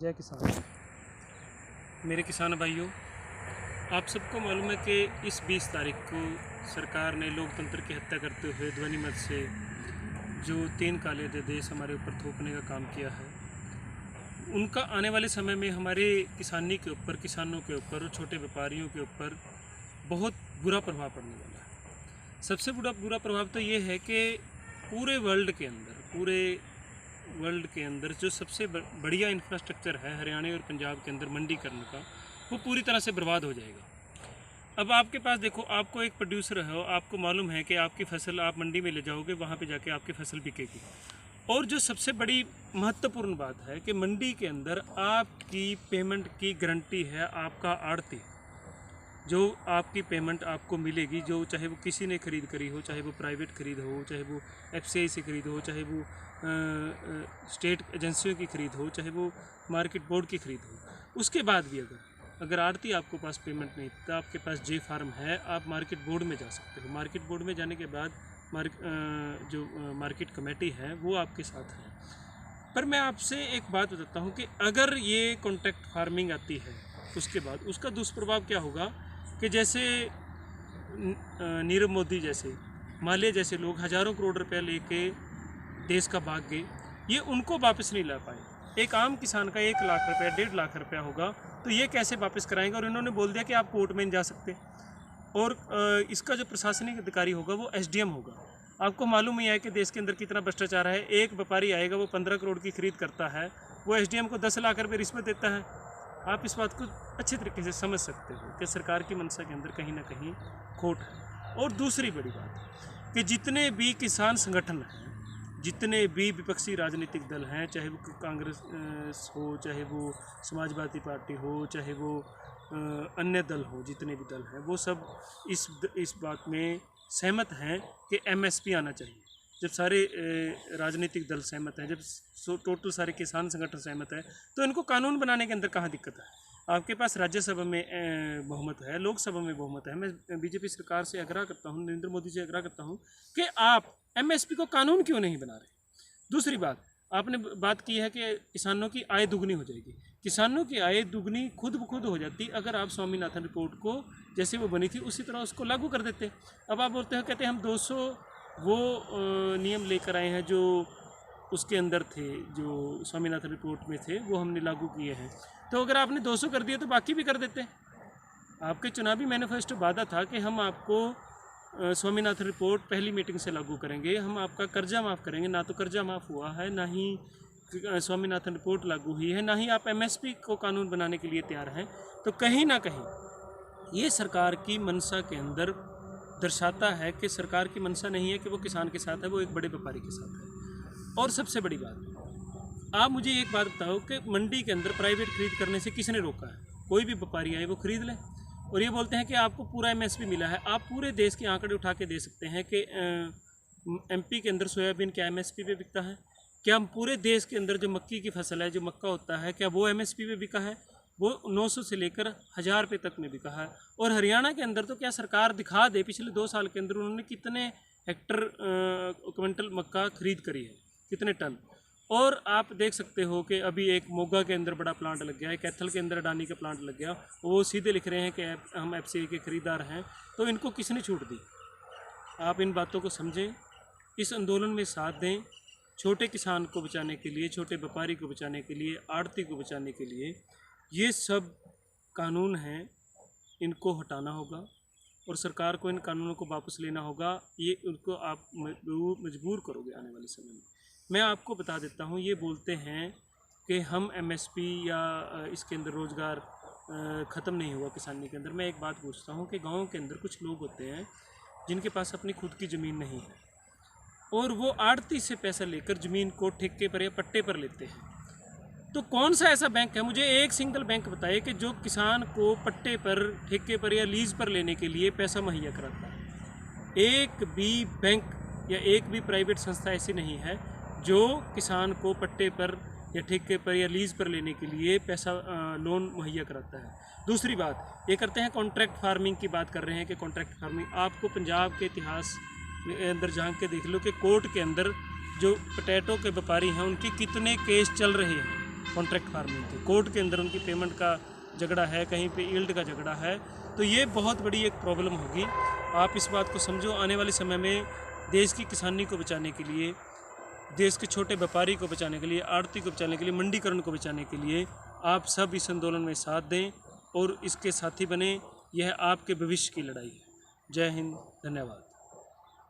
जय किसान। मेरे किसान भाइयों, आप सबको मालूम है कि इस 20 तारीख को सरकार ने लोकतंत्र की हत्या करते हुए ध्वनिमत से जो 3 काले देश हमारे ऊपर थोपने का काम किया है, उनका आने वाले समय में हमारे किसानी के ऊपर, किसानों के ऊपर, छोटे व्यापारियों के ऊपर बहुत बुरा प्रभाव पड़ने वाला है। सबसे बुरा प्रभाव तो ये है कि पूरे वर्ल्ड के अंदर जो सबसे बढ़िया इंफ्रास्ट्रक्चर है हरियाणा और पंजाब के अंदर मंडीकरण का, वो पूरी तरह से बर्बाद हो जाएगा। अब आपके पास देखो, आपको एक प्रोड्यूसर है, आपको मालूम है कि आपकी फसल आप मंडी में ले जाओगे, वहाँ पे जाके आपकी फसल बिकेगी। और जो सबसे बड़ी महत्वपूर्ण बात है कि मंडी के अंदर आपकी पेमेंट की गारंटी है आपका आड़ती, जो आपकी पेमेंट आपको मिलेगी, जो चाहे वो किसी ने खरीद करी हो, चाहे वो प्राइवेट खरीद हो, चाहे वो FCI से खरीद हो, चाहे वो स्टेट एजेंसियों की खरीद हो, चाहे वो मार्केट बोर्ड की खरीद हो। उसके बाद भी अगर आड़ती आपको पास पेमेंट नहीं, तो आपके पास J फार्म है, आप मार्केट बोर्ड में जा सकते हो। मार्केट बोर्ड में जाने के बाद जो मार्केट कमेटी है वो आपके साथ है। पर मैं आपसे एक बात बताता हूँ कि अगर ये कॉन्ट्रैक्ट फार्मिंग आती है, उसके बाद उसका दुष्प्रभाव क्या होगा कि जैसे नीरव मोदी जैसे, माल्या जैसे लोग हज़ारों करोड़ रुपए लेके देश का भाग गए, ये उनको वापस नहीं ला पाए। एक आम किसान का 1 लाख रुपया, 1.5 लाख रुपया होगा, तो ये कैसे वापस कराएंगे? और इन्होंने बोल दिया कि आप कोर्ट में नहीं जा सकते। और इसका जो प्रशासनिक अधिकारी होगा वो SDM होगा। आपको मालूम ही है कि देश के अंदर कितना भ्रष्टाचार है। एक व्यापारी आएगा, वो 15 करोड़ की खरीद करता है, वो SDM को 10 लाख रुपये रिश्वत देता है। आप इस बात को अच्छे तरीके से समझ सकते हो कि सरकार की मंशा के अंदर कहीं ना कहीं खोट है। और दूसरी बड़ी बात कि जितने भी किसान संगठन हैं, जितने भी विपक्षी राजनीतिक दल हैं, चाहे वो कांग्रेस हो, चाहे वो समाजवादी पार्टी हो, चाहे वो अन्य दल हो, जितने भी दल हैं, वो सब इस बात में सहमत हैं कि MSP आना चाहिए। जब सारे राजनीतिक दल सहमत हैं, जब टोटल सारे किसान संगठन सहमत है, तो इनको कानून बनाने के अंदर कहाँ दिक्कत है? आपके पास राज्यसभा में बहुमत है, लोकसभा में बहुमत है। मैं BJP सरकार से आग्रह करता हूँ, नरेंद्र मोदी से आग्रह करता हूँ कि आप MSP को कानून क्यों नहीं बना रहे? दूसरी बात, आपने बात की है कि किसानों की आय दुगनी हो जाएगी। किसानों की आय दुगनी खुद ब खुद हो जाती अगर आप स्वामीनाथन रिपोर्ट को जैसे वो बनी थी उसी तरह उसको लागू कर देते। अब आप बोलते हो, कहते हैं हम 200 वो नियम लेकर आए हैं जो उसके अंदर थे, जो स्वामीनाथन रिपोर्ट में थे, वो हमने लागू किए हैं। तो अगर आपने 200 कर दिए तो बाकी भी कर देते। आपके चुनावी मैनिफेस्टो वादा था कि हम आपको स्वामीनाथन रिपोर्ट पहली मीटिंग से लागू करेंगे, हम आपका कर्जा माफ़ करेंगे। ना तो कर्जा माफ़ हुआ है, ना ही स्वामीनाथन रिपोर्ट लागू हुई है, ना ही आप MSP को कानून बनाने के लिए तैयार हैं। तो कहीं ना कहीं ये सरकार की मंशा के अंदर दर्शाता है कि सरकार की मंशा नहीं है कि वो किसान के साथ है, वो एक बड़े व्यापारी के साथ है। और सबसे बड़ी बात, आप मुझे एक बात बताओ कि मंडी के अंदर प्राइवेट खरीद करने से किसने रोका है? कोई भी व्यापारी आए वो खरीद ले, और ये बोलते हैं कि आपको पूरा MSP मिला है। आप पूरे देश के आंकड़े उठा के दे सकते हैं कि MP के अंदर सोयाबीन क्या MSP पे बिकता है? क्या हम पूरे देश के अंदर जो मक्की की फसल है, जो मक्का होता है, क्या वो MSP पे बिका है? वो 900 से लेकर 1000 रुपये तक में बिका है। और हरियाणा के अंदर तो क्या सरकार दिखा दे, पिछले 2 साल के अंदर उन्होंने कितने हेक्टर क्विंटल मक्का खरीद करी है, कितने टन। और आप देख सकते हो कि अभी एक मोगा के अंदर बड़ा प्लांट लग गया है, कैथल के अंदर अडानी का प्लांट लग गया, वो सीधे लिख रहे हैं कि हम FCI के खरीदार हैं। तो इनको किसने छूट दी? आप इन बातों को समझें, इस आंदोलन में साथ दें। छोटे किसान को बचाने के लिए, छोटे व्यापारी को बचाने के लिए, आड़ती को बचाने के लिए ये सब कानून हैं, इनको हटाना होगा और सरकार को इन कानूनों को वापस लेना होगा। ये उनको आप मजबूर करोगे आने वाले समय में। मैं आपको बता देता हूँ, ये बोलते हैं कि हम MSP या इसके अंदर रोज़गार ख़त्म नहीं हुआ किसानी के अंदर। मैं एक बात पूछता हूँ कि गाँव के अंदर कुछ लोग होते हैं जिनके पास अपनी खुद की ज़मीन नहीं है, और वो आड़ती से पैसा लेकर ज़मीन को ठेके पर या पट्टे पर लेते हैं। तो कौन सा ऐसा बैंक है, मुझे एक सिंगल बैंक बताए कि जो किसान को पट्टे पर, ठेके पर या लीज पर लेने के लिए पैसा मुहैया कराता है? एक भी बैंक या एक भी प्राइवेट संस्था ऐसी नहीं है जो किसान को पट्टे पर या ठेके पर या लीज पर लेने के लिए पैसा लोन मुहैया कराता है। दूसरी बात, ये करते हैं कॉन्ट्रैक्ट फार्मिंग की बात कर रहे हैं कि कॉन्ट्रैक्ट फार्मिंग, आपको पंजाब के इतिहास में अंदर झांक के देख लो कि कोर्ट के अंदर जो पोटैटो के व्यापारी हैं उनके कितने केस चल रहे हैं। कॉन्ट्रैक्ट फार्मिंग के। कोर्ट के अंदर उनकी पेमेंट का झगड़ा है, कहीं पे यील्ड का झगड़ा है, तो ये बहुत बड़ी एक प्रॉब्लम होगी। आप इस बात को समझो, आने वाले समय में देश की किसानी को बचाने के लिए, देश के छोटे व्यापारी को बचाने के लिए, आड़ती को बचाने के लिए, मंडीकरण को बचाने के लिए आप सब इस आंदोलन में साथ दें और इसके साथी बने। यह आपके भविष्य की लड़ाई है। जय हिंद, धन्यवाद।